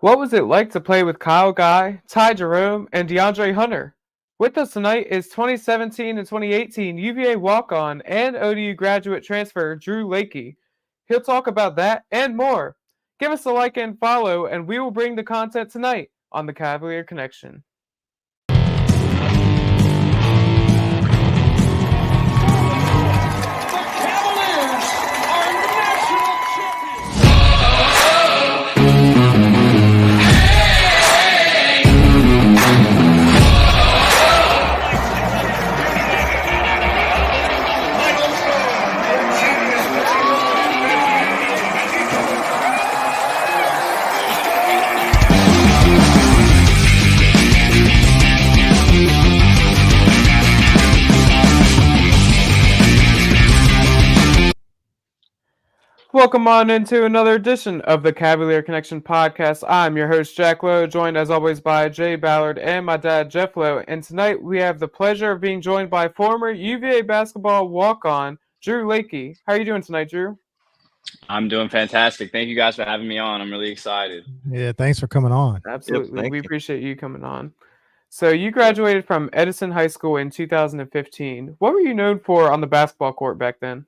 What was it like to play with Kyle Guy, Ty Jerome, and DeAndre Hunter? With us tonight is 2017 and 2018 UVA walk-on and ODU graduate transfer Drew Lakey. He'll talk about that and more. Give us a like and follow, and we will bring the content tonight on the Cavalier Connection. Welcome on into another edition of the Cavalier Connection podcast. I'm your host, Jack Lowe, joined as always by Jay Ballard and my dad, Jeff Lowe. And tonight we have the pleasure of being joined by former UVA basketball walk-on, Drew Lakey. How are you doing tonight, Drew? I'm doing fantastic. Thank you guys for having me on. I'm really excited. Yeah, thanks for coming on. Absolutely. We appreciate you coming on. So you graduated from Edison High School in 2015. What were you known for on the basketball court back then?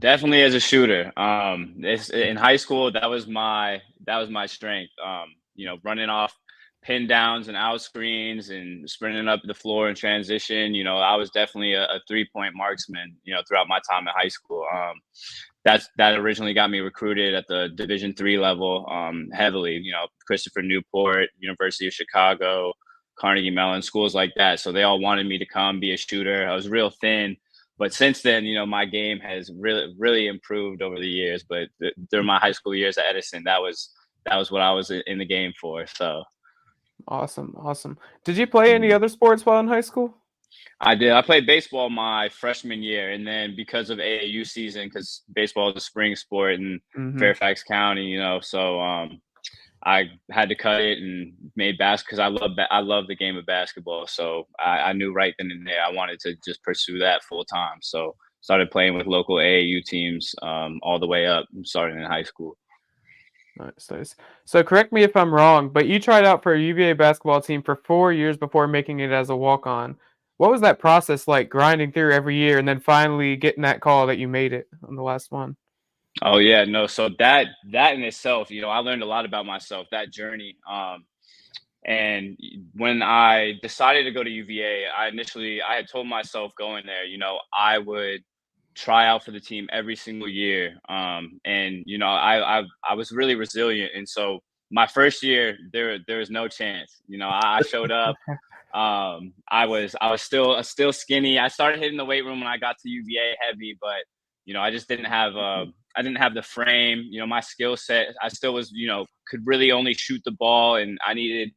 Definitely as a shooter. In high school, that was my strength. Running off pin downs and out screens and sprinting up the floor in transition. I was definitely a 3-point marksman. Throughout my time in high school. That originally got me recruited at the Division III level heavily. Christopher Newport, University of Chicago, Carnegie Mellon, schools like that. So they all wanted me to come be a shooter. I was real thin. But since then, my game has really improved over the years. But during my high school years at Edison, that was what I was in the game for. So awesome. Did you play any other sports while in high school? I did. I played baseball my freshman year, and then because of AAU season, because baseball is a spring sport in Fairfax County, so I had to cut it and made basketball because I love the game of basketball. So I knew right then and there I wanted to just pursue that full time. So started playing with local AAU teams all the way up, starting in high school. Nice. So correct me if I'm wrong, but you tried out for a UVA basketball team for 4 years before making it as a walk-on. What was that process like, grinding through every year and then finally getting that call that you made it on the last one? Oh yeah, no. So that in itself, I learned a lot about myself, that journey. And when I decided to go to UVA, I had told myself going there, I would try out for the team every single year. And I was really resilient. And so my first year, there was no chance. I showed up. I was still skinny. I started hitting the weight room when I got to UVA heavy, but I just didn't have the frame. My skill set, I still was, could really only shoot the ball, and I needed,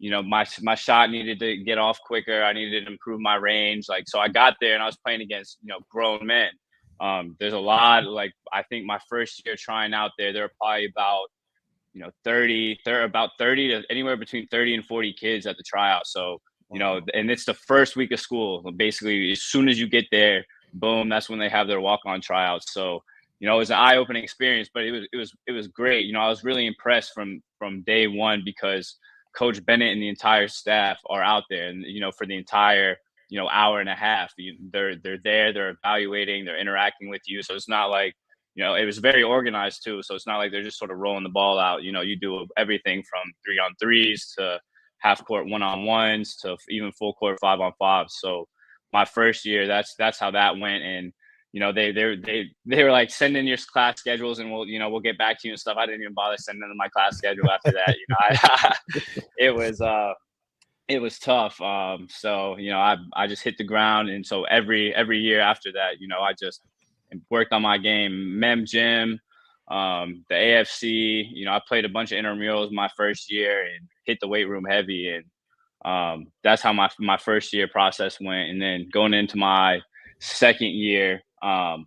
my shot needed to get off quicker. I needed to improve my range. So I got there and I was playing against, grown men. There's a lot, I think my first year trying out there were probably about, 30 to anywhere between 30 and 40 kids at the tryout. So, and it's the first week of school. Basically, as soon as you get there, boom, that's when they have their walk-on tryouts. So, it was an eye-opening experience, but it was great. I was really impressed from day one because Coach Bennett and the entire staff are out there, and for the entire hour and a half, they're there, they're evaluating, they're interacting with you. So it's not like it was very organized too. So it's not like they're just sort of rolling the ball out. You do everything from 3-on-3s to half court 1-on-1s to even full court 5-on-5s. So my first year, that's how that went. And they were like, send in your class schedules and we'll get back to you and stuff. I didn't even bother sending them my class schedule after that. It was tough. So I just hit the ground, and so every year after that, I just worked on my game. Mem Gym, the AFC. I played a bunch of intramurals my first year and hit the weight room heavy, and that's how my first year process went. And then going into my second year, there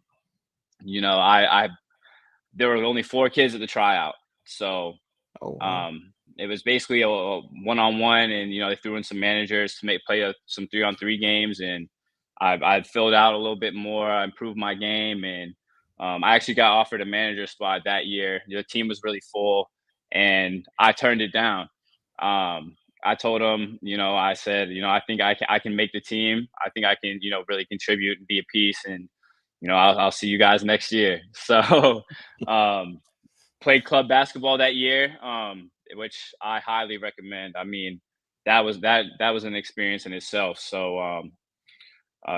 were only 4 kids at the tryout, so it was basically a 1-on-1, and they threw in some managers to play some 3-on-3 games, and I filled out a little bit more. I improved my game, and I actually got offered a manager spot that year. The team was really full, and I turned it down. I told him, I said, I think I can make the team. I think I can, really contribute and be a piece, and I'll see you guys next year. So, um, played club basketball that year, which I highly recommend. I mean, that was an experience in itself. So,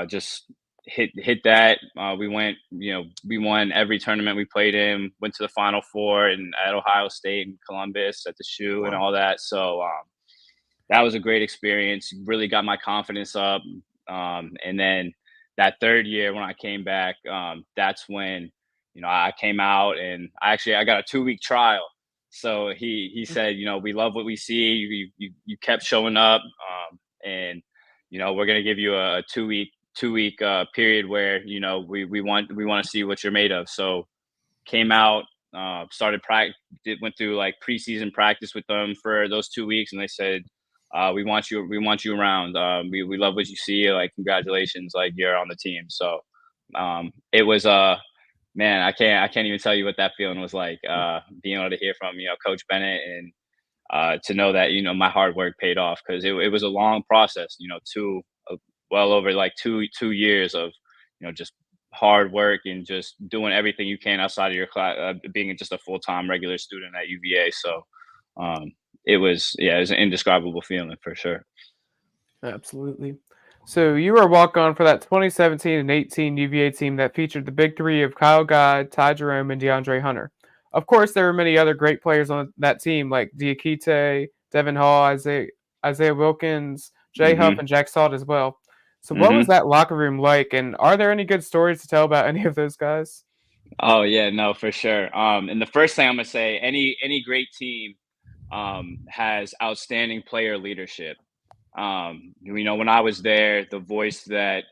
just hit that. We won every tournament we played in. Went to the Final Four and at Ohio State and Columbus at the shoe and all that. So that was a great experience. Really got my confidence up. And then that third year when I came back, that's when I came out and I got a 2-week trial. So he said, we love what we see. You kept showing up, and we're gonna give you a 2-week period where we want to see what you're made of. So came out, started practice, went through like preseason practice with them for those 2 weeks, and they said, we want you around. We love what you see. Like, congratulations, like you're on the team. So it was man, I can't even tell you what that feeling was like, being able to hear from Coach Bennett, and to know that my hard work paid off, because it was a long process. Well over like two years of just hard work and just doing everything you can outside of your class, being just a full-time regular student at UVA. So it was an indescribable feeling for sure. Absolutely. So you were a walk-on for that 2017 and 18 UVA team that featured the big three of Kyle Guy, Ty Jerome, and DeAndre Hunter. Of course, there were many other great players on that team, like Diakite, Devin Hall, Isaiah Wilkins, Jay Huff, and Jack Salt as well. So what was that locker room like, and are there any good stories to tell about any of those guys? Oh yeah, no, for sure. And the first thing I'm gonna say, any great team has outstanding player leadership. When I was there, the voice that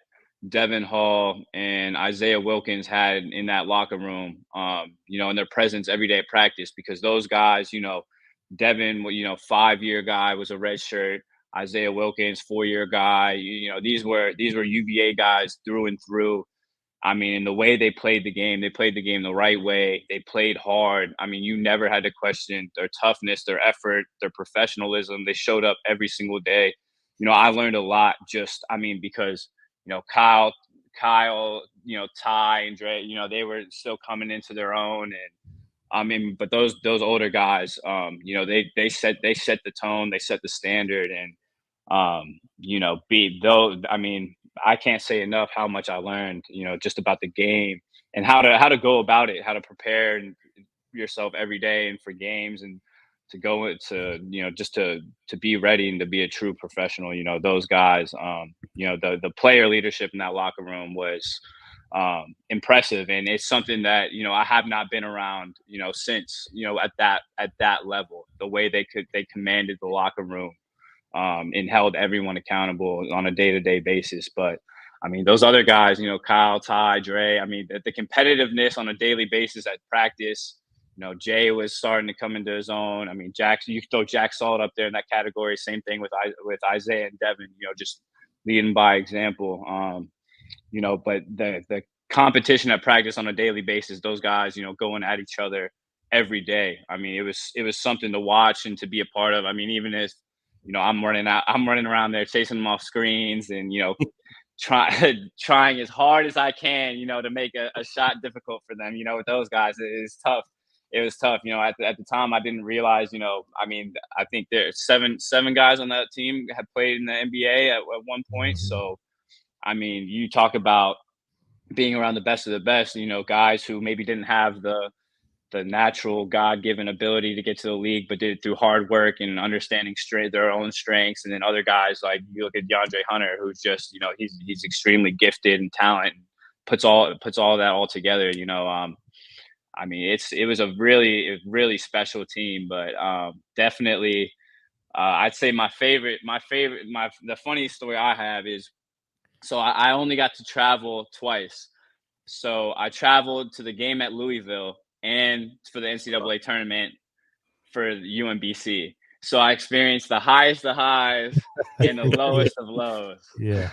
Devin Hall and Isaiah Wilkins had in that locker room, and their presence every day at practice, because those guys, Devin, 5-year guy, was a red shirt. Isaiah Wilkins, 4-year guy. These were UVA guys through and through. I mean, the way they played the game the right way. They played hard. I mean, you never had to question their toughness, their effort, their professionalism. They showed up every single day. I learned a lot because, Kyle, Ty and Dre, they were still coming into their own. And but those older guys, they set the tone, they set the standard. And, I can't say enough how much I learned, just about the game and how to go about it, how to prepare yourself every day and for games, and to go to, just to be ready and to be a true professional. Those guys, the player leadership in that locker room was impressive, and it's something that I have not been around since at that level. The way they commanded the locker room, and held everyone accountable on a day-to-day basis. But I mean, those other guys, Kyle, Ty, Dre, I mean, the competitiveness on a daily basis at practice. Jay was starting to come into his own. I mean, you throw Jack Salt up there in that category. Same thing with Isaiah and Devin, just leading by example. But the competition at practice on a daily basis, those guys, going at each other every day. I mean, it was something to watch and to be a part of. I mean, even if I'm running around there chasing them off screens, and trying as hard as I can, to make a shot difficult for them. With those guys, it is tough. It was tough. At the time, I didn't realize. I think there's seven guys on that team had played in the NBA at one point. So, I mean, you talk about being around the best of the best. Guys who maybe didn't have the natural God-given ability to get to the league, but did it through hard work and understanding their own strengths. And then other guys, like you look at DeAndre Hunter, who's just, he's extremely gifted and talent, and puts all that all together. I mean, it was a really special team. But definitely, I'd say the funniest story I have is, so I only got to travel twice. So I traveled to the game at Louisville and for the NCAA tournament for UMBC. So I experienced the highest of highs and the lowest of lows. Yeah.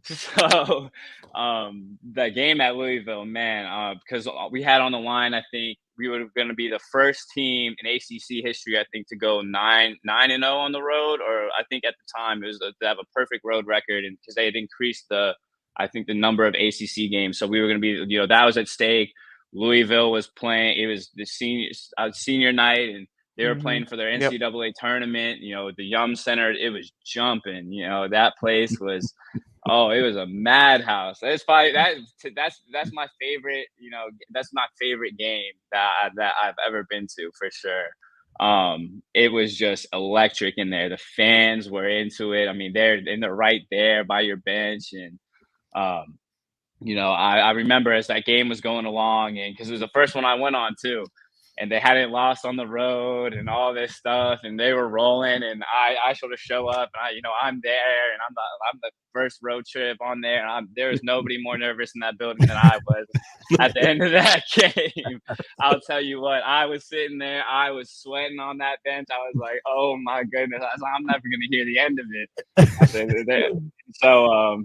So the game at Louisville, man, because we had on the line, I think we were going to be the first team in ACC history, I think, to go 9-0 on the road, or I think at the time it was to have a perfect road record, and because they had increased the number of ACC games, so we were going to be, that was at stake. Louisville was playing; it was the senior night, and they were playing for their NCAA tournament. The Yum Center, it was jumping. That place was. Oh, it was a madhouse. It's probably that's my favorite. That's my favorite game that I've ever been to for sure. It was just electric in there. The fans were into it. I mean, they're right there by your bench, and I remember as that game was going along, and because it was the first one I went on too, and they hadn't lost on the road and all this stuff, and they were rolling, and I sort of show up, and I'm there, and I'm the first road trip on there, and there was nobody more nervous in that building than I was. At the end of that game, I'll tell you what, I was sitting there, I was sweating on that bench. I was like, oh my goodness, I'm never going to hear the end of it. So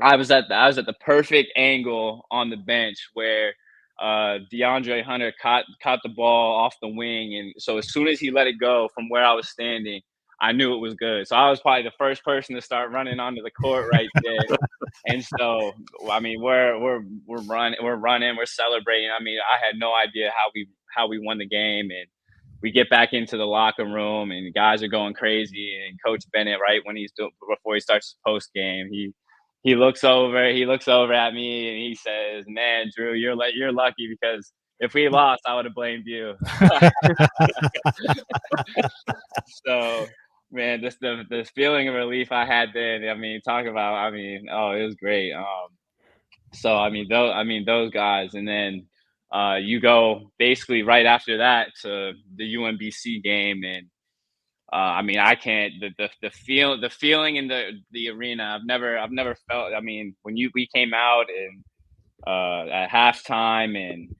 I was at the perfect angle on the bench where DeAndre Hunter caught the ball off the wing, and so as soon as he let it go from where I was standing, I knew it was good. So I was probably the first person to start running onto the court right there. And so I mean, we're running, we're celebrating. I mean, I had no idea how we won the game, and we get back into the locker room, and the guys are going crazy. And Coach Bennett, right before he starts his post game, he looks over at me and he says, "Man, Drew, you're lucky, because if we lost, I would have blamed you." So, man, just the feeling of relief I had then. I mean, it was great. So those guys, and then you go basically right after that to the UMBC game, and I can't the feeling in the arena. I've never felt. I mean, when we came out and at halftime, and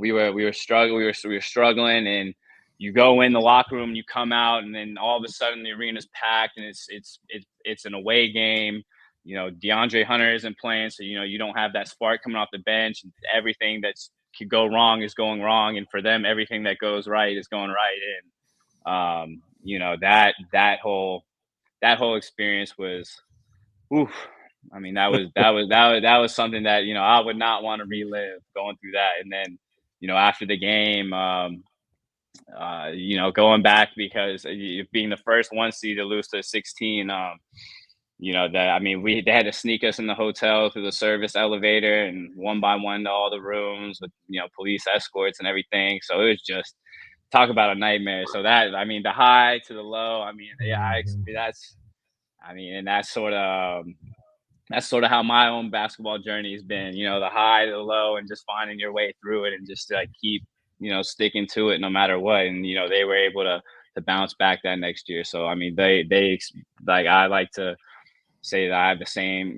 we were struggling, and you go in the locker room, you come out, and then all of a sudden the arena's packed, and it's an away game. DeAndre Hunter isn't playing, so you don't have that spark coming off the bench. Everything that could go wrong is going wrong, and for them, everything that goes right is going right. And that whole experience was, oof. I mean, that was something that I would not want to relive, going through that. And then after the game, going back, because being the first 1 seed to lose to 16, they had to sneak us in the hotel through the service elevator, and one by one to all the rooms with police escorts and everything. So it was just, talk about a nightmare. So the high to the low. That's sort of how my own basketball journey has been. The high to the low, and just finding your way through it, and just like keep sticking to it no matter what. And they were able to bounce back that next year. So I like to say that I have the same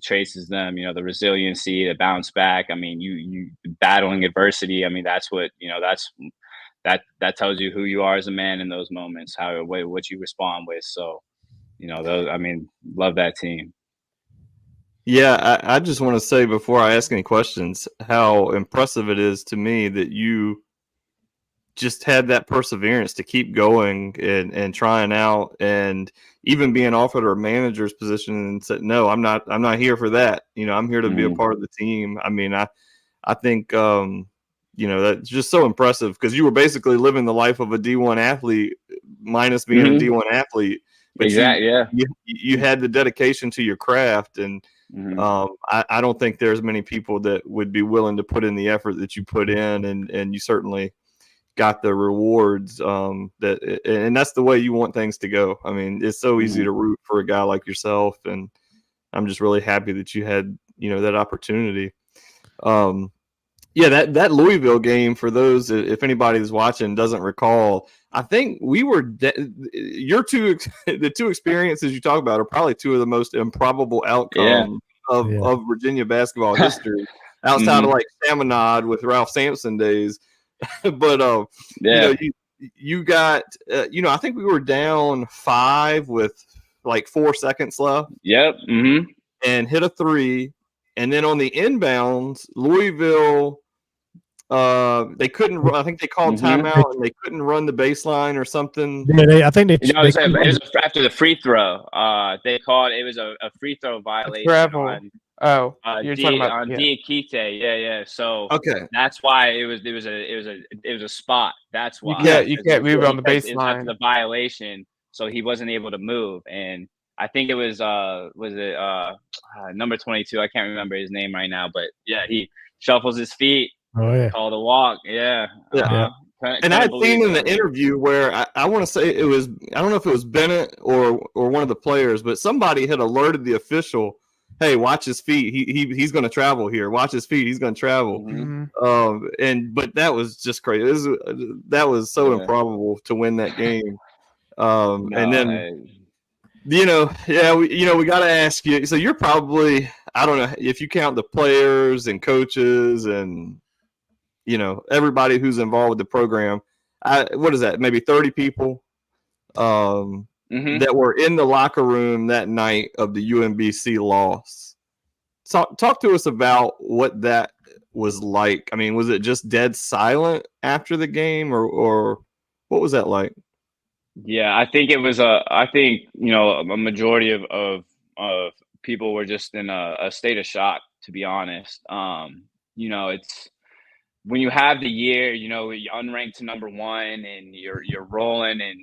traits as them. The resiliency, the bounce back. I mean, you battling adversity. I mean, that's what that tells you who you are as a man in those moments, what you respond with. So, love that team. Yeah, I just want to say, before I ask any questions, how impressive it is to me that you just had that perseverance to keep going and trying out, and even being offered a manager's position and said, "No, I'm not here for that. I'm here to be a part of the team." I mean, I think that's just so impressive, because you were basically living the life of a D1 athlete minus being a D1 athlete. But exactly, you had the dedication to your craft, and I don't think there's many people that would be willing to put in the effort that you put in, and you certainly got the rewards. And that's the way you want things to go. I mean, it's so easy to root for a guy like yourself, and I'm just really happy that you had that opportunity. Yeah, that Louisville game, for those, if anybody is watching doesn't recall, I think we were the two experiences you talk about are probably two of the most improbable outcomes of Virginia basketball history, outside of like Chaminade with Ralph Sampson days. But you got I think we were down 5 with like 4 seconds left. Yep. And hit a 3, and then on the inbounds, Louisville They couldn't. I think they called timeout and they couldn't run the baseline or something. Yeah, I think they. You know, it was after the free throw. They called it was a free throw violation on. Oh, you're talking about on Diakite. Yeah. So okay, that's why it was a spot. That's why. You can't move on the baseline. It was after the violation, so he wasn't able to move. And I think it was number 22. I can't remember his name right now, but yeah, he shuffles his feet. Oh yeah, called a walk. Yeah. And I had seen in the interview where I want to say it was, I don't know if it was Bennett or one of the players, but somebody had alerted the official, hey, watch his feet. He's going to travel here. Watch his feet. He's going to travel. But that was just crazy. That was so improbable to win that game. And then, we got to ask you. So you're probably, I don't know if you count the players and coaches and, everybody who's involved with the program. What is that? Maybe 30 people that were in the locker room that night of the UMBC loss. Talk to us about what that was like. I mean, was it just dead silent after the game, or what was that like? Yeah, I think it was a majority of people were just in a state of shock, to be honest. It's when you have the year, you're unranked to number one and you're rolling and,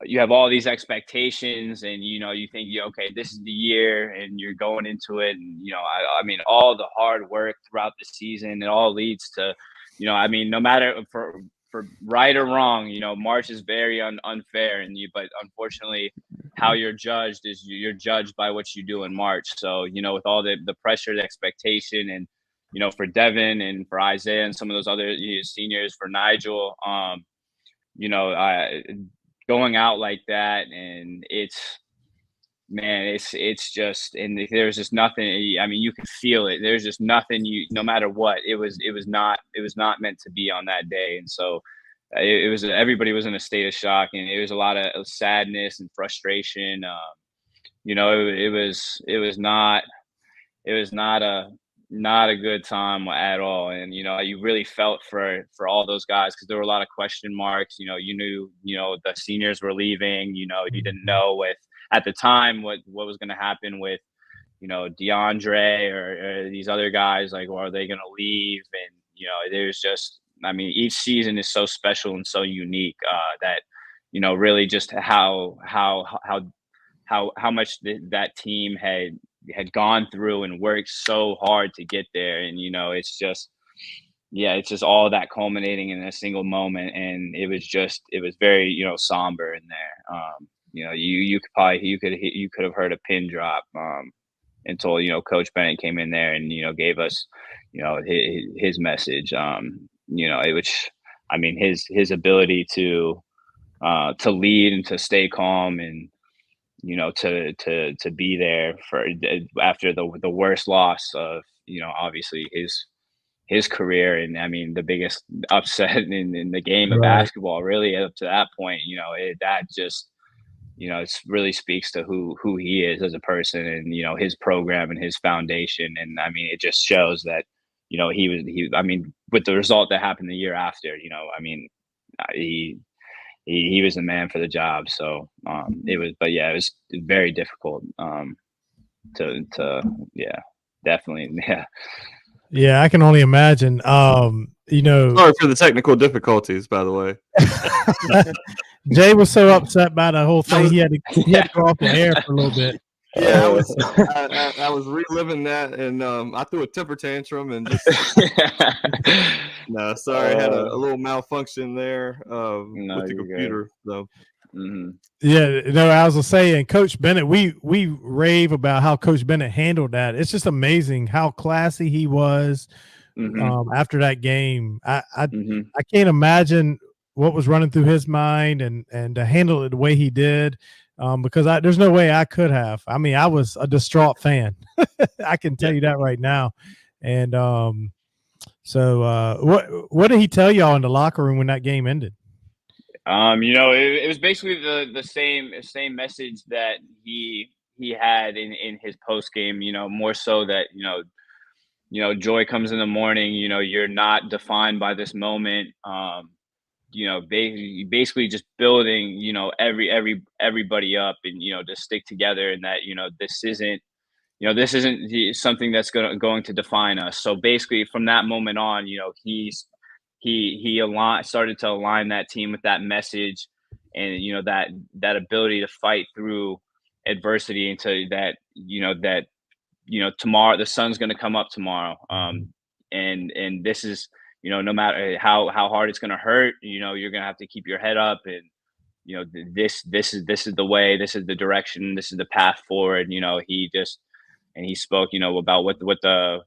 you have all these expectations and, you think, okay, this is the year and you're going into it. And, I mean, all the hard work throughout the season, it all leads to, no matter for right or wrong, March is very unfair but unfortunately how you're judged is you're judged by what you do in March. So, with all the pressure, the expectation and, for Devin and for Isaiah and some of those other seniors, for Nigel, going out like that, and it's just, and there's just nothing. I mean, you can feel it. There's just nothing. No matter what, it was not meant to be on that day, and so it was. Everybody was in a state of shock, and it was a lot of sadness and frustration. It was not a good time at all. And, you really felt for all those guys because there were a lot of question marks. You knew, the seniors were leaving, you didn't know at the time what was going to happen with, DeAndre or these other guys, like, well, are they going to leave? And, there's just, I mean, each season is so special and so unique that, really just how much that team had gone through and worked so hard to get there. And, it's just all that culminating in a single moment. And it was very, somber in there. You could have heard a pin drop until, Coach Bennett came in there and, gave us, his message, which, I mean, his ability to lead and to stay calm and, to be there for after the worst loss of, obviously his career. And I mean, the biggest upset in the game of basketball, really up to that point, that just, it really speaks to who he is as a person and, his program and his foundation. And I mean, it just shows that, I mean, with the result that happened the year after, I mean, he was the man for the job. So it was very difficult definitely. Yeah. Yeah, I can only imagine. Sorry for the technical difficulties, by the way. Jay was so upset by the whole thing. He had to go off the air for a little bit. Yeah, I was reliving that, and I threw a temper tantrum and just no, sorry, I had a little malfunction there with the computer. So, yeah, no, I was saying, Coach Bennett, we rave about how Coach Bennett handled that. It's just amazing how classy he was after that game. I can't imagine what was running through his mind and to handle it the way he did. Because there's no way I could have. I mean, I was a distraught fan. I can tell you that right now. And so what did he tell y'all in the locker room when that game ended? It was basically the same message that he had in his post game. More so that joy comes in the morning. You're not defined by this moment. Basically just building, everybody up and, to stick together, and that, this isn't something that's going to define us. So basically from that moment on, he started to align that team with that message, and, that ability to fight through adversity into that, tomorrow the sun's going to come up tomorrow. And this is, no matter how hard it's going to hurt, you're going to have to keep your head up, and, this is the way, this is the direction, this is the path forward. He spoke, about what the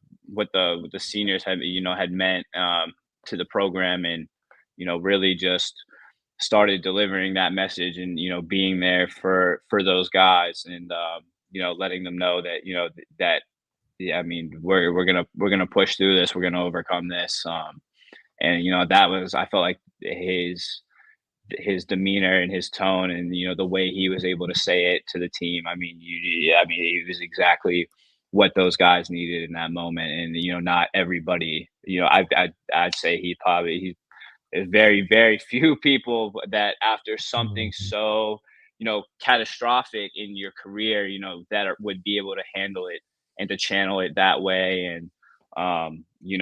seniors had meant, to the program, and, really just started delivering that message, and, being there for those guys, and, letting them know that, that, yeah, I mean, we're gonna push through this, we're gonna overcome this. And, I felt like his demeanor and his tone, and, the way he was able to say it to the team. I mean, he was exactly what those guys needed in that moment. And, not everybody, I'd say he's very, very few people that after something so, catastrophic in your career, would be able to handle it and to channel it that way. And, he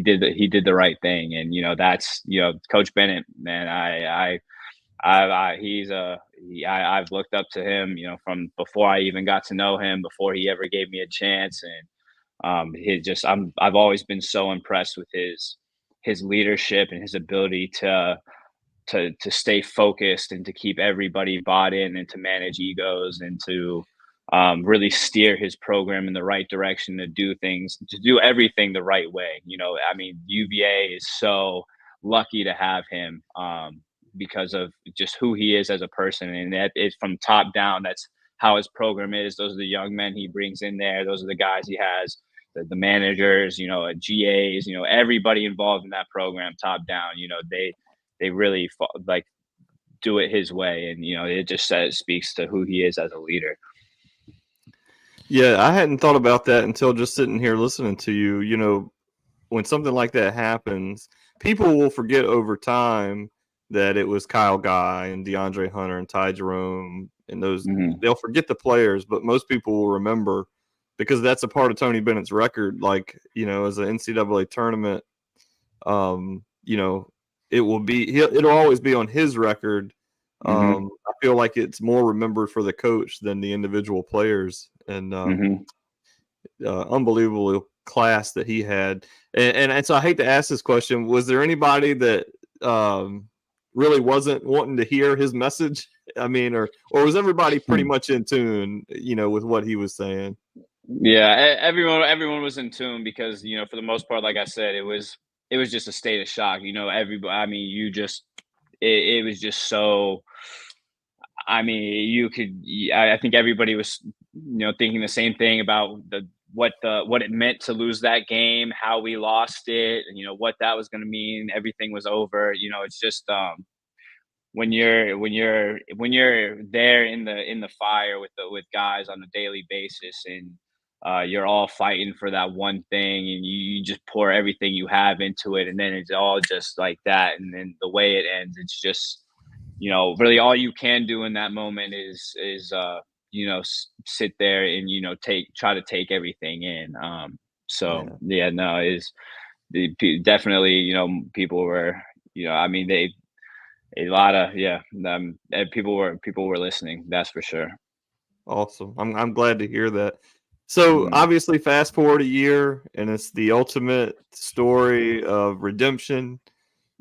did the right thing. And, that's, Coach Bennett, man, I've looked up to him, from before I even got to know him, before he ever gave me a chance. And, I've always been so impressed with his leadership and his ability to stay focused, and to keep everybody bought in, and to manage egos, and to really steer his program in the right direction, to do everything the right way. UVA is so lucky to have him, because of just who he is as a person. And that is from top down. That's how his program is. Those are the young men he brings in there. Those are the guys he has, the managers, GAs, everybody involved in that program, top down. They really do it his way. And, it just speaks to who he is as a leader. Yeah, I hadn't thought about that until just sitting here listening to you. When something like that happens, people will forget over time that it was Kyle Guy and DeAndre Hunter and Ty Jerome and those. They'll forget the players, but most people will remember, because that's a part of Tony Bennett's record. As an NCAA tournament, it'll always be on his record. I feel like it's more remembered for the coach than the individual players. And unbelievable class that he had. And so I hate to ask this question. Was there anybody that really wasn't wanting to hear his message? I mean, or was everybody pretty much in tune, with what he was saying? Yeah, everyone was in tune, because, for the most part, like I said, it was just a state of shock. Everybody, I mean, it was just so, I mean, I think everybody was, thinking the same thing about what it meant to lose that game, how we lost it, and, what that was going to mean. Everything was over. It's just, when you're there in the fire with guys on a daily basis, and you're all fighting for that one thing, and you just pour everything you have into it, and then it's all just like that. And then the way it ends, it's just, really all you can do in that moment is sit there and, try to take everything in. Definitely, people were, I mean, people were listening. That's for sure. Awesome. I'm glad to hear that. So obviously fast forward a year, and it's the ultimate story of redemption.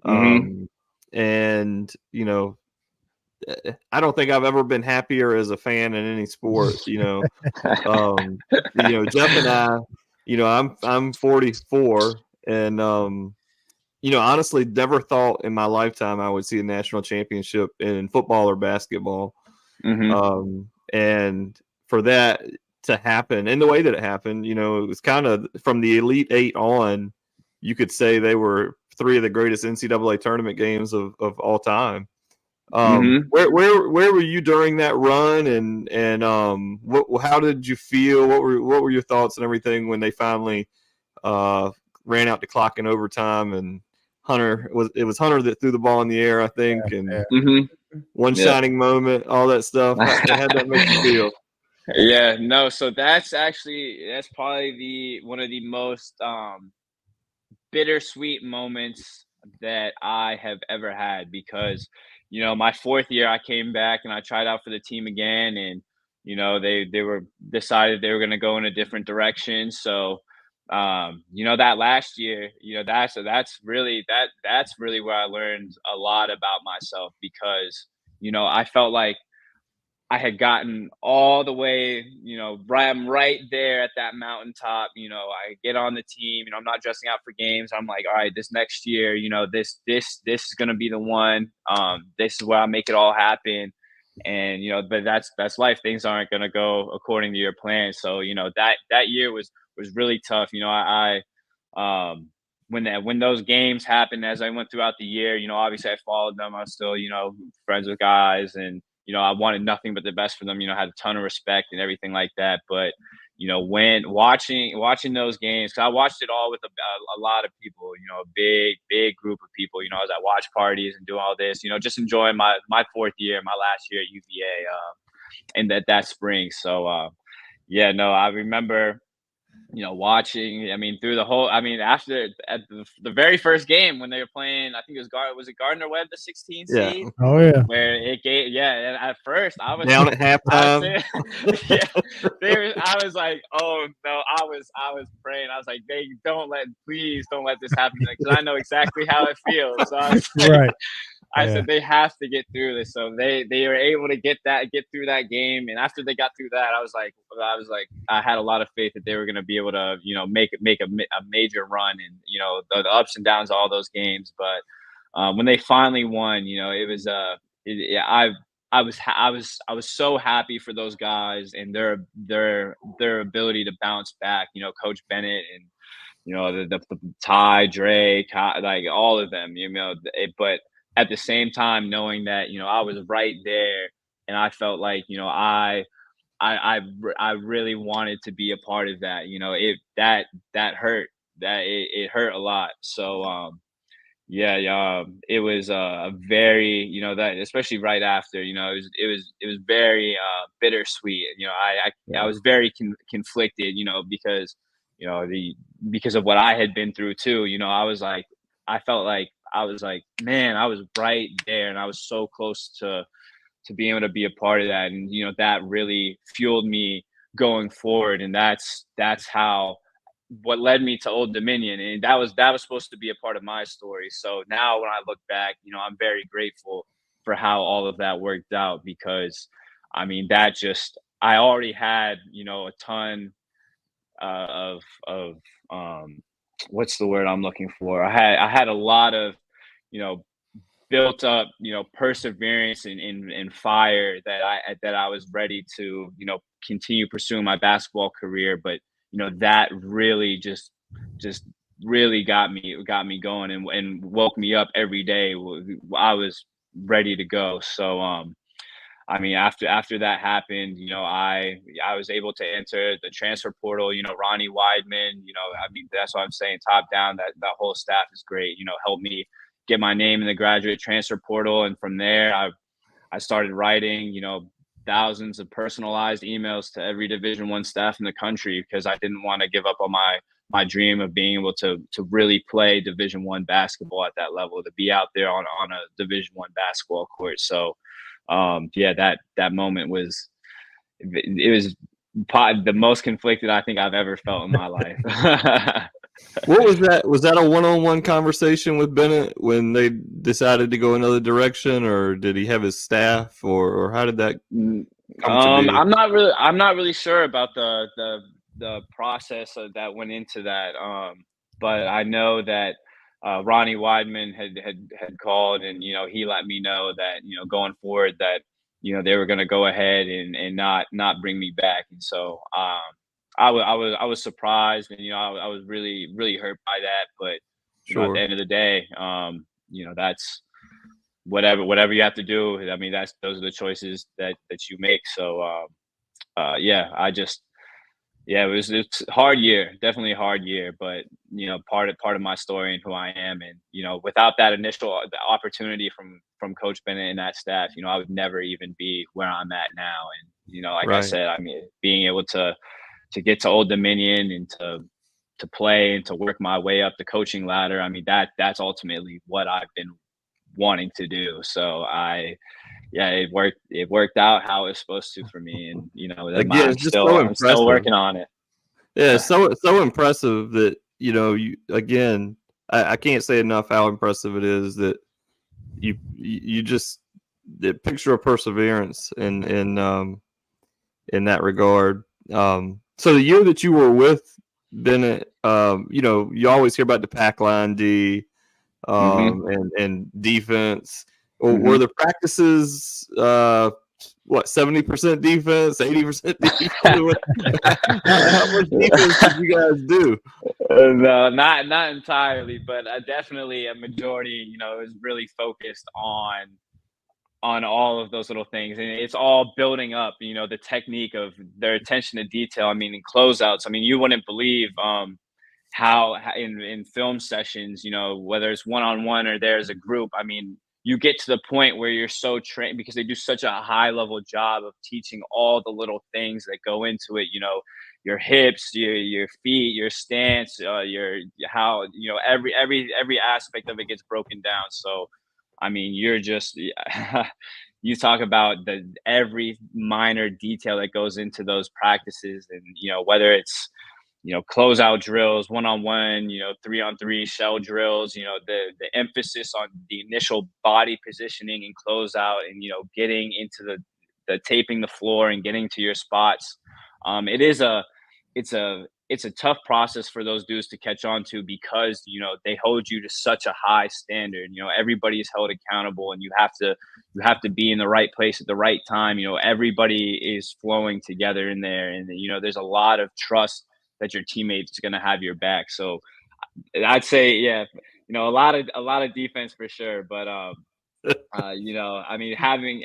And, I don't think I've ever been happier as a fan in any sport. Jeff and I, I'm 44, and honestly never thought in my lifetime I would see a national championship in football or basketball. And for that to happen in the way that it happened, it was kind of from the Elite Eight on, you could say they were three of the greatest NCAA tournament games of all time. Where were you during that run, and how did you feel? What were your thoughts and everything when they finally ran out the clock in overtime, and it was Hunter that threw the ball in the air, I think, and one shining moment, all that stuff. How'd that make you feel? Yeah, no, so that's probably one of the most bittersweet moments that I have ever had, because my fourth year I came back and I tried out for the team again, and they were decided they were going to go in a different direction. So that last year, that's really where I learned a lot about myself, because I felt like I had gotten all the way, I'm right there at that mountaintop. I get on the team, I'm not dressing out for games. I'm like, all right, this next year, this is going to be the one. This is where I make it all happen. And, but that's life. Things aren't going to go according to your plan. So, that year was really tough. When those games happened, as I went throughout the year, obviously I followed them. I was still, friends with guys, and I wanted nothing but the best for them. I had a ton of respect and everything like that. But, when watching those games, because I watched it all with a lot of people, a big group of people, I was at watch parties and doing all this, just enjoying my fourth year, my last year at UVA, and that spring. So, I remember, watching, through the whole, after at the very first game when they were playing, I think it was it Gardner Webb, the 16 seed? Yeah. Oh, yeah. Where it gave, and at first I was down at halftime. I was like, oh no, I was praying. I was like, please don't let this happen, because I know exactly how it feels. So I was like, right. I said they have to get through this. So they were able to get through that game, and after they got through that, I had a lot of faith that they were going to be able to make a major run, and the ups and downs of all those games. But when they finally won, it was I was so happy for those guys and their ability to bounce back. Coach Bennett and the Ty, Dre, like all of them. But at the same time, knowing that I was right there, and I felt like I really wanted to be a part of that. That hurt. It hurt a lot. So it was a very that, especially right after, it was very bittersweet. I was very conflicted, because because of what I had been through too. I felt like I was like, man, I was right there, and I was so close to being able to be a part of that, and that really fueled me going forward, and that's how what led me to Old Dominion, and that was supposed to be a part of my story. So now when I look back, I'm very grateful for how all of that worked out, because I already had a ton of what's the word I'm looking for? I had a lot of built up perseverance and fire that I was ready to continue pursuing my basketball career. But that really just really got me going and woke me up every day. I was ready to go. So after that happened, I was able to enter the transfer portal. Ronnie Weidman, that's what I'm saying. Top down, that whole staff is great. Helped me get my name in the graduate transfer portal, and from there, I started writing, thousands of personalized emails to every Division I staff in the country, because I didn't want to give up on my dream of being able to really play Division I basketball at that level, to be out there on a Division I basketball court. So that moment was the most conflicted I think I've ever felt in my life. What was that? Was that a one-on-one conversation with Bennett when they decided to go another direction, or did he have his staff, or how did that come to be? I'm not really sure about the process that went into that. But I know that Ronnie Weidman had called, and he let me know that going forward that they were going to go ahead and not bring me back, and so I was surprised, and I was really hurt by that. But sure. At the end of the day, whatever you have to do. I mean, those are the choices that you make. So yeah, it's a hard year, definitely a hard year, but part of my story and who I am, and without that initial the opportunity from Coach Bennett and that staff, I would never even be where I'm at now. And like I Right. said, I mean, being able to get to Old Dominion and to play and to work my way up the coaching ladder, I mean, that's ultimately what I've been wanting to do. So it worked out how it's supposed to for me, and Again, it's just so I'm still impressive. working on it. Yeah, so impressive that you again. I can't say enough how impressive it is that you just the picture of perseverance in that regard. So the year that you were with Bennett, you always hear about the Packline D, and defense. Were the practices 70% defense, 80% defense? How much defense did you guys do? No, not entirely, but definitely a majority. It was really focused on all of those little things, and it's all building up. The technique of their attention to detail. I mean, in closeouts. I mean, you wouldn't believe how in film sessions, whether it's one-on-one or there's a group, I mean, you get to the point where you're so trained because they do such a high level job of teaching all the little things that go into it, your hips, your feet, your stance, your how, every aspect of it gets broken down. So, I mean, you're just, you talk about every minor detail that goes into those practices, and, whether it's, closeout drills, one-on-one, 3-on-3 shell drills, the emphasis on the initial body positioning and closeout, and, getting into the taping the floor and getting to your spots. It's a tough process for those dudes to catch on to, because, they hold you to such a high standard. Everybody is held accountable, and you have to be in the right place at the right time. Everybody is flowing together in there, and, there's a lot of trust that your teammates going to have your back. So I'd say, yeah, a lot of defense for sure. But, I mean, having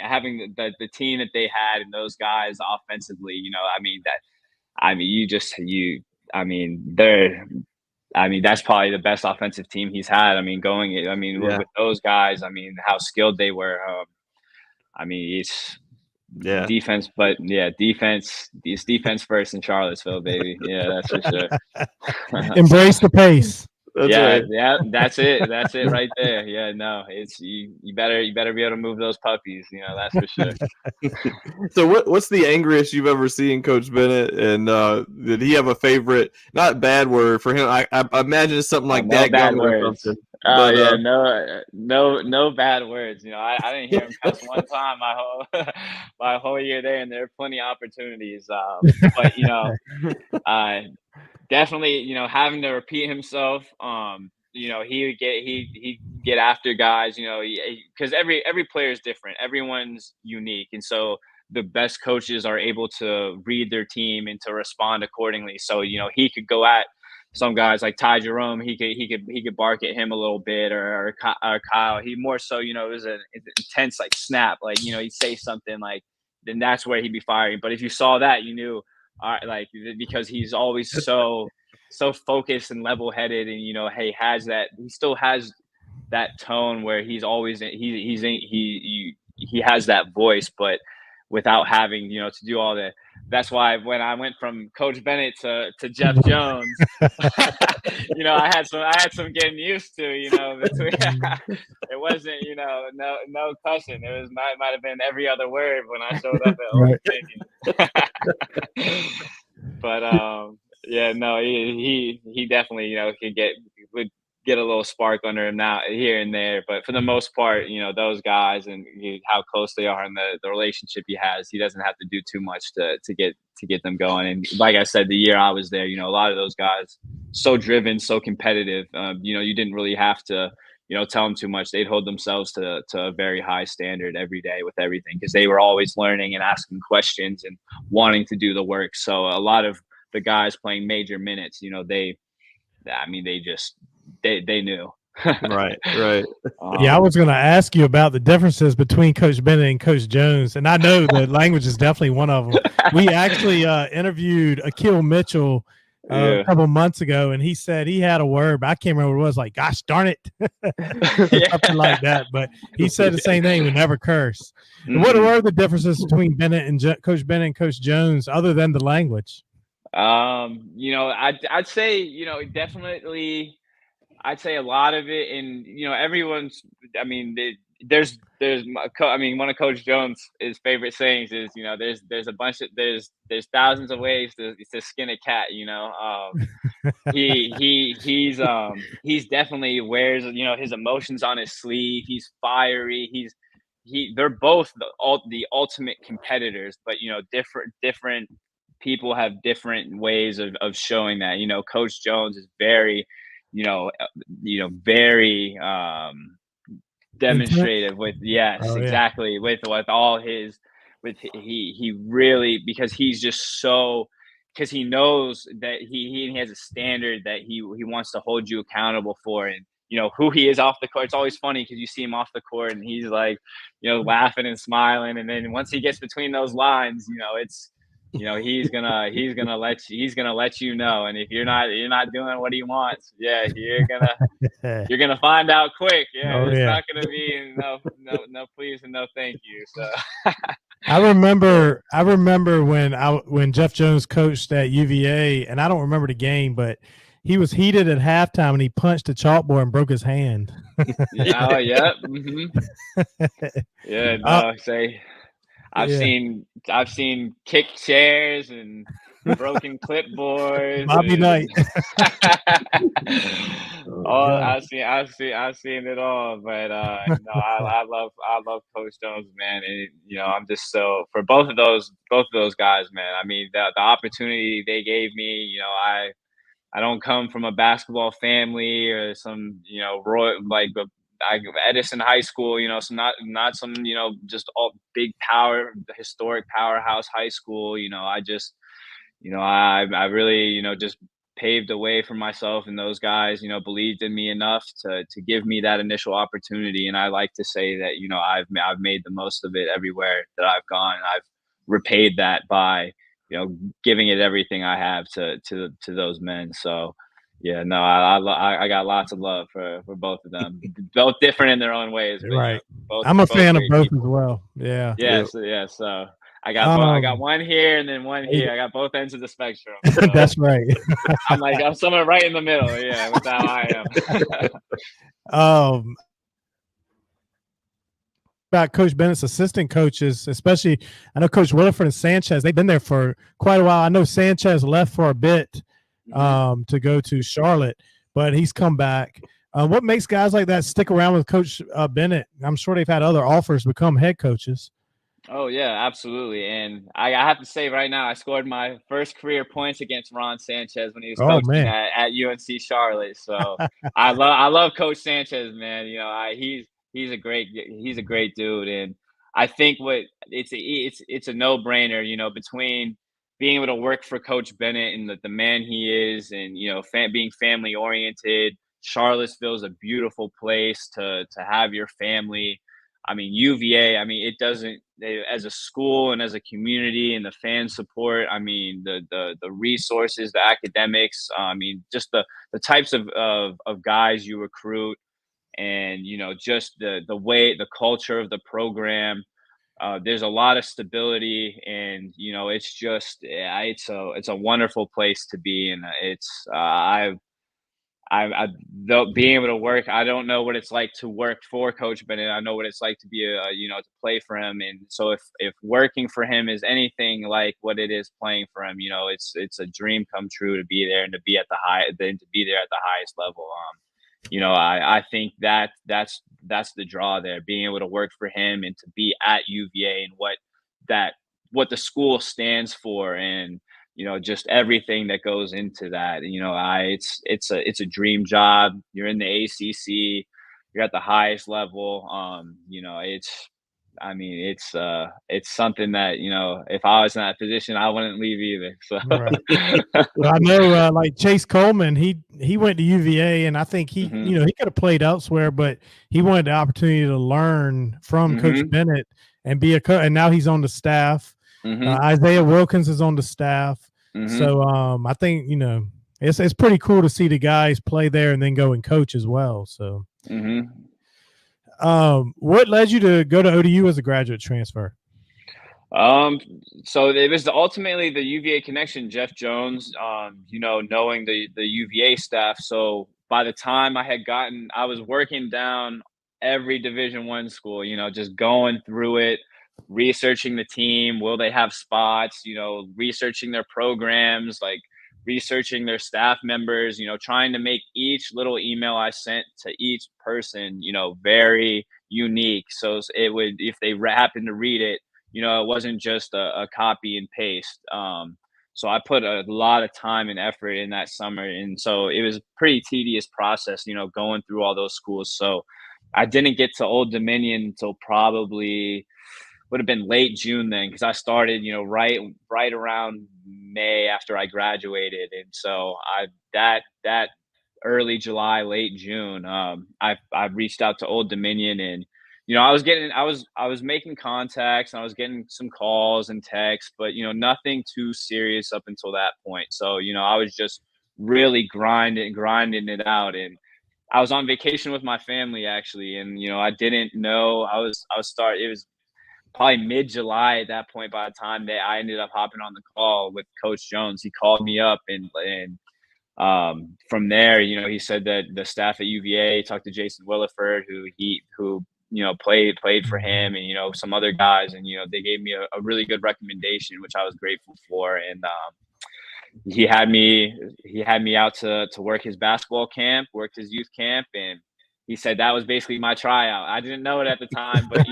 the team that they had and those guys offensively, that's probably the best offensive team he's had. I mean, with those guys, I mean, how skilled they were. It's defense, but it's defense first in Charlottesville, baby. Yeah, that's for sure. Embrace the pace. That's yeah, that's it right there. Yeah, no, it's you better be able to move those puppies, that's for sure. So what's the angriest you've ever seen Coach Bennett, and did he have a favorite, not bad word for him? I imagine it's something like no that. Bad words. But, no bad words. I didn't hear him cuss one time my whole year there, and there are plenty of opportunities. But definitely, having to repeat himself. He get after guys. Because every player is different. Everyone's unique, and so the best coaches are able to read their team and to respond accordingly. So he could go at some guys like Ty Jerome. He could bark at him a little bit, or Kyle. He more so, it was an intense like snap. Like he'd say something like, then that's where he'd be firing. But if you saw that, you knew. Because he's always so focused and level-headed, and he still has that tone where he's always he has that voice, but without having to do all that. That's why when I went from Coach Bennett to Jeff Jones, I had some getting used to. It wasn't no cussing. It might have been every other word when I showed up at Old Dominion. But he definitely would get a little spark under him now here and there. But for the most part, those guys and how close they are and the relationship he has, he doesn't have to do too much to get them going. And like I said, the year I was there, a lot of those guys so driven, so competitive. You didn't really have to tell them too much. They'd hold themselves to a very high standard every day with everything, because they were always learning and asking questions and wanting to do the work. So a lot of the guys playing major minutes, they knew. Right. Right. Yeah, I was going to ask you about the differences between Coach Bennett and Coach Jones, and I know the language is definitely one of them. We actually interviewed Akil Mitchell a Yeah. couple months ago, and he said he had a word, but I can't remember what it was. Like, "Gosh darn it," or something like that. But he said the same thing: "We never curse." And what were the differences between Bennett and Coach Bennett and Coach Jones, other than the language? You know, I'd say, you know, definitely. I'd say a lot of it, and you know, everyone's. I mean, I mean, one of Coach Jones' his favorite sayings is, you know, there's a bunch of there's thousands of ways to skin a cat. You know, he's definitely wears, you know, his emotions on his sleeve. He's fiery. They're both the ultimate competitors, but you know, different people have different ways of showing that. You know, Coach Jones is very, very Intense? demonstrative with, yes, Oh yeah. exactly, with all his, he really, because he's just so, because he knows that he has a standard that he wants to hold you accountable for, and you know who he is off the court. It's always funny because you see him off the court and he's like, you know, laughing and smiling, and then once he gets between those lines, you know, it's, you know, he's gonna let you know, and if you're not doing what he wants, yeah, you're gonna find out quick. Yeah, Oh it's yeah. not gonna be no please and no thank you. So I remember when Jeff Jones coached at UVA, and I don't remember the game, but he was heated at halftime and he punched a chalkboard and broke his hand. yeah, oh yeah, yeah. No, say Yeah, I've seen kick chairs and broken clipboards Bobby Knight. Oh, all God. I've seen it all. But no, I love Coach Jones, man. And you know, I'm just so, for both of those guys, man. I mean, the opportunity they gave me, you know, I don't come from a basketball family or some, you know, Edison High School, you know, some not some, you know, just all big historic powerhouse high school. You know, I just, you know, I really, you know, just paved the way for myself, and those guys, you know, believed in me enough to give me that initial opportunity. And I like to say that, you know, I've made the most of it everywhere that I've gone. I've repaid that by, you know, giving it everything I have to those men. So yeah, no, I got lots of love for both of them, both different in their own ways, but you know, Right. I'm a both fan of great both as people. well. Yeah. Yep. Yeah, so I got Um, one here and then one here. I got both ends of the spectrum. So that's right. I'm somewhere right in the middle. Yeah, that's how I am. Um, about Coach Bennett's assistant coaches, especially I know Coach Williford and Sanchez, they've been there for quite a while. I know Sanchez left for a bit to go to Charlotte, but he's come back. What makes guys like that stick around with Coach Bennett? I'm sure they've had other offers become head coaches. Oh yeah, absolutely. And I have to say right now, I scored my first career points against Ron Sanchez when he was Oh coaching man. at UNC Charlotte. So I love Coach Sanchez, man. You know, he's a great dude, and I think it's a no brainer. You know, between being able to work for Coach Bennett and the man he is, and you know, being family oriented. Charlottesville's a beautiful place to have your family. I mean, UVA, I mean, it doesn't, as a school and as a community and the fan support, I mean, the resources, the academics, I mean, just the types of guys you recruit, and, you know, just the way, the culture of the program. There's a lot of stability, and you know, it's just, it's a wonderful place to be, and though being able to work, I don't know what it's like to work for Coach Bennett. I know what it's like to be you know, to play for him. And so if working for him is anything like what it is playing for him, you know, it's a dream come true to be there and to be at to be there at the highest level. You know, I think that's the draw there, being able to work for him and to be at UVA and what the school stands for, and you know, just everything that goes into that. You know, it's a dream job. You're in the ACC, you're at the highest level. You know, I mean, it's something that, if I was in that position, I wouldn't leave either. So Right. Well, I know, like Chase Coleman, he went to UVA, and I think he could have played elsewhere, but he wanted the opportunity to learn from Coach Bennett and be a coach. And now he's on the staff. Isaiah Wilkins is on the staff. So I think it's pretty cool to see the guys play there and then go and coach as well. So, what led you to go to ODU as a graduate transfer? So it was ultimately the UVA connection, Jeff Jones, knowing the UVA staff. So by the time I was working down every Division I school, just going through it, researching the team. Will they have spots? Researching their programs, like researching their staff members, trying to make each little email I sent to each person, very unique. So it would, if they happen to read it, it wasn't just a copy and paste. So I put a lot of time and effort in that summer. And so it was a pretty tedious process, going through all those schools. So I didn't get to Old Dominion until probably would have been late June then, because I started, right around May after I graduated. And so that early July, late June, I reached out to Old Dominion, and I was making contacts, and I was getting some calls and texts, but nothing too serious up until that point. So I was just really grinding it out, and I was on vacation with my family actually, and I didn't know it was probably mid-July at that point. By the time that I ended up hopping on the call with Coach Jones, he called me up, and from there, he said that the staff at UVA talked to Jason Williford, who played for him, and some other guys, and they gave me a really good recommendation, which I was grateful for. And he had me out to work his basketball camp, worked his youth camp, and he said that was basically my tryout. I didn't know it at the time, but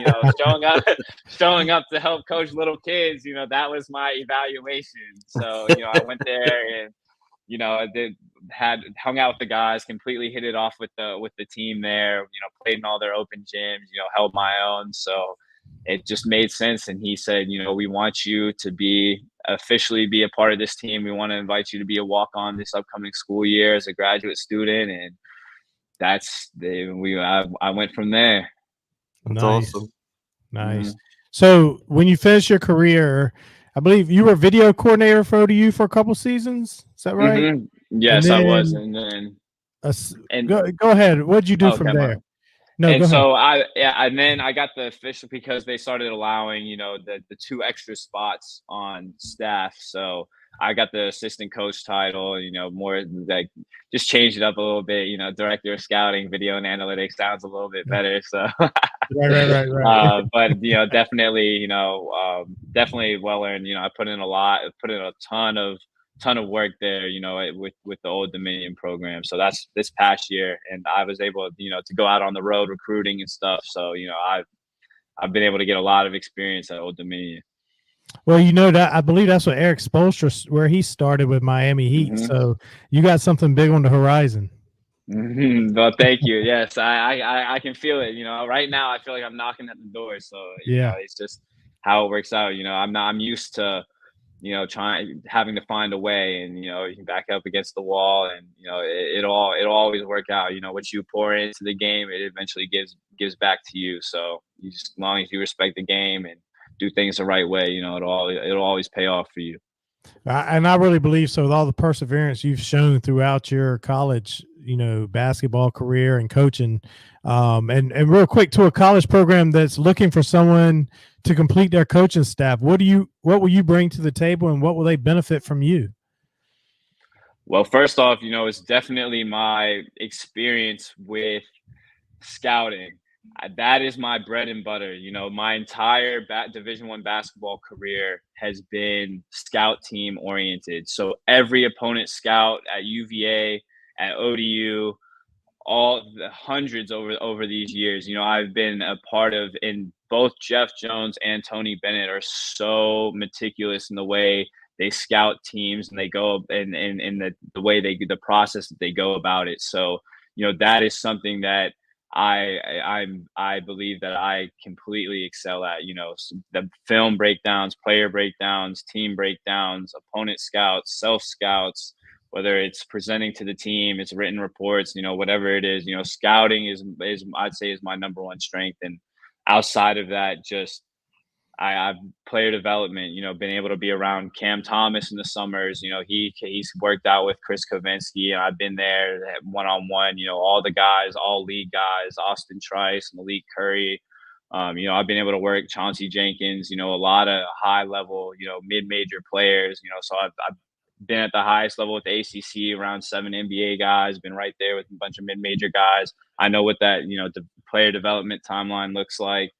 showing up to help coach little kids, that was my evaluation. So I went there, and I hung out with the guys, completely hit it off with the team there. Played in all their open gyms. Held my own. So it just made sense. And he said, we want you to officially be a part of this team. We want to invite you to be a walk-on this upcoming school year as a graduate student. And I went from there. That's nice. awesome. Nice. So when you finished your career, I believe you were video coordinator for ODU for a couple seasons. Is that right? Yes, I was. And then go ahead. What did you do from there? No, and go so ahead. and then I got the official, because they started allowing, the 2 extra spots on staff. So I got the assistant coach title, more like just changed it up a little bit, director of scouting, video and analytics sounds a little bit better. So right. but definitely, definitely well earned. I put in a ton of work there, with the Old Dominion program. So that's this past year, and I was able, to go out on the road recruiting and stuff. So I've been able to get a lot of experience at Old Dominion. Well, that I believe that's what Eric Spoelstra, where he started with Miami Heat. So you got something big on the horizon. Well, thank you. Yes, I can feel it. Right now I feel like I'm knocking at the door. So it's just how it works out. I'm used to having to find a way, and you can back up against the wall, and it'll always work out. What you pour into the game, it eventually gives back to you. So as long as you respect the game and do things the right way, it'll always pay off for you. And I really believe so, with all the perseverance you've shown throughout your college, basketball career and coaching. And real quick, to a college program that's looking for someone to complete their coaching staff, what will you bring to the table, and what will they benefit from you? Well, first off, it's definitely my experience with scouting. That is my bread and butter. My entire Division I basketball career has been scout team oriented. So every opponent scout at UVA, at ODU, all the hundreds over these years, I've been a part of. In both Jeff Jones and Tony Bennett are so meticulous in the way they scout teams, and they go and the way the process that they go about it. So, that is something that I believe that I completely excel at, the film breakdowns, player breakdowns, team breakdowns, opponent scouts, self scouts, whether it's presenting to the team, it's written reports, whatever it is, scouting is I'd say is my number one strength. And outside of that, just I've player development, been able to be around Cam Thomas in the summers. He's worked out with Chris Kavinsky, and I've been there one-on-one, all the guys, all league guys, Austin Trice, Malik Curry. I've been able to work Chauncey Jenkins, a lot of high level, mid-major players, so I've been at the highest level with the ACC, around 7 NBA guys, been right there with a bunch of mid-major guys. I know what that, the player development timeline looks like.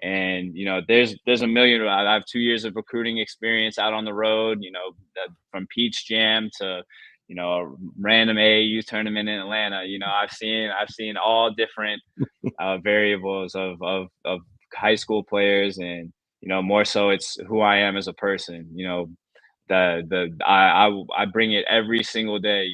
And, there's a million. I have 2 years of recruiting experience out on the road, from Peach Jam to, a random AAU tournament in Atlanta. I've seen all different variables of high school players, and, more so it's who I am as a person. I bring it every single day.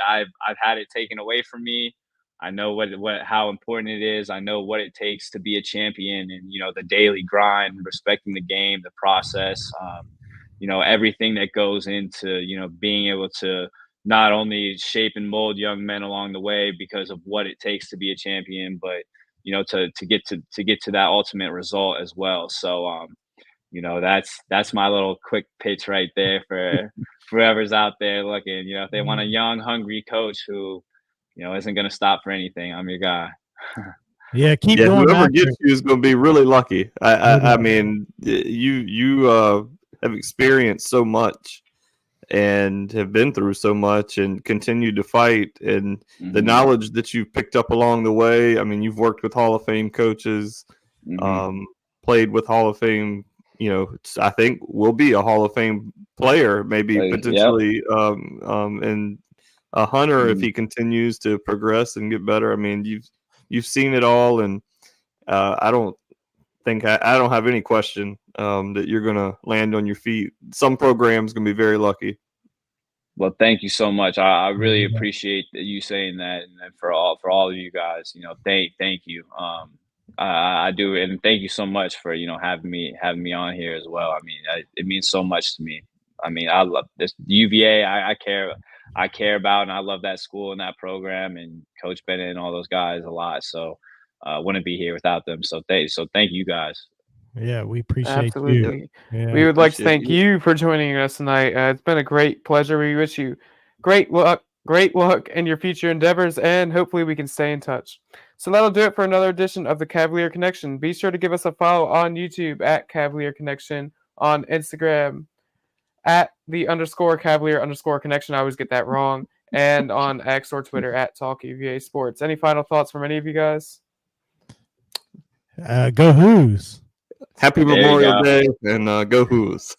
I've had it taken away from me. I know how important it is. I know what it takes to be a champion, and the daily grind, respecting the game, the process, everything that goes into being able to not only shape and mold young men along the way because of what it takes to be a champion, but to get to that ultimate result as well. So that's my little quick pitch right there for whoever's out there looking. If they want a young, hungry coach who isn't going to stop for anything, I'm your guy. Yeah, keep going. Whoever gets you is going to be really lucky. I mean, you have experienced so much and have been through so much and continue to fight, and the knowledge that you've picked up along the way. I mean, you've worked with Hall of Fame coaches, played with Hall of Fame. I think will be a Hall of Fame player, maybe potentially, and a Hunter if he continues to progress and get better. I mean, you've seen it all, and I don't have any question that you're going to land on your feet. Some programs going to be very lucky. Well, thank you so much. I really appreciate you saying that, and for all of you guys, thank you. I do, and thank you so much for having me on here as well. I mean, it means so much to me. I mean, I love this UVA. I care about, and I love that school and that program, and Coach Bennett and all those guys a lot. So wouldn't be here without them. So thank you guys. Yeah, we appreciate Absolutely. you. Yeah, we would like to thank you for joining us tonight. It's been a great pleasure. We wish you great luck in your future endeavors, and hopefully we can stay in touch. So that'll do it for another edition of the Cavalier Connection. Be sure to give us a follow on YouTube at Cavalier Connection, on Instagram at _Cavalier_Connection. I always get that wrong. And on X or Twitter at Talk UVA Sports. Any final thoughts from any of you guys? Go Hoos. Happy Memorial Day, and go Hoos.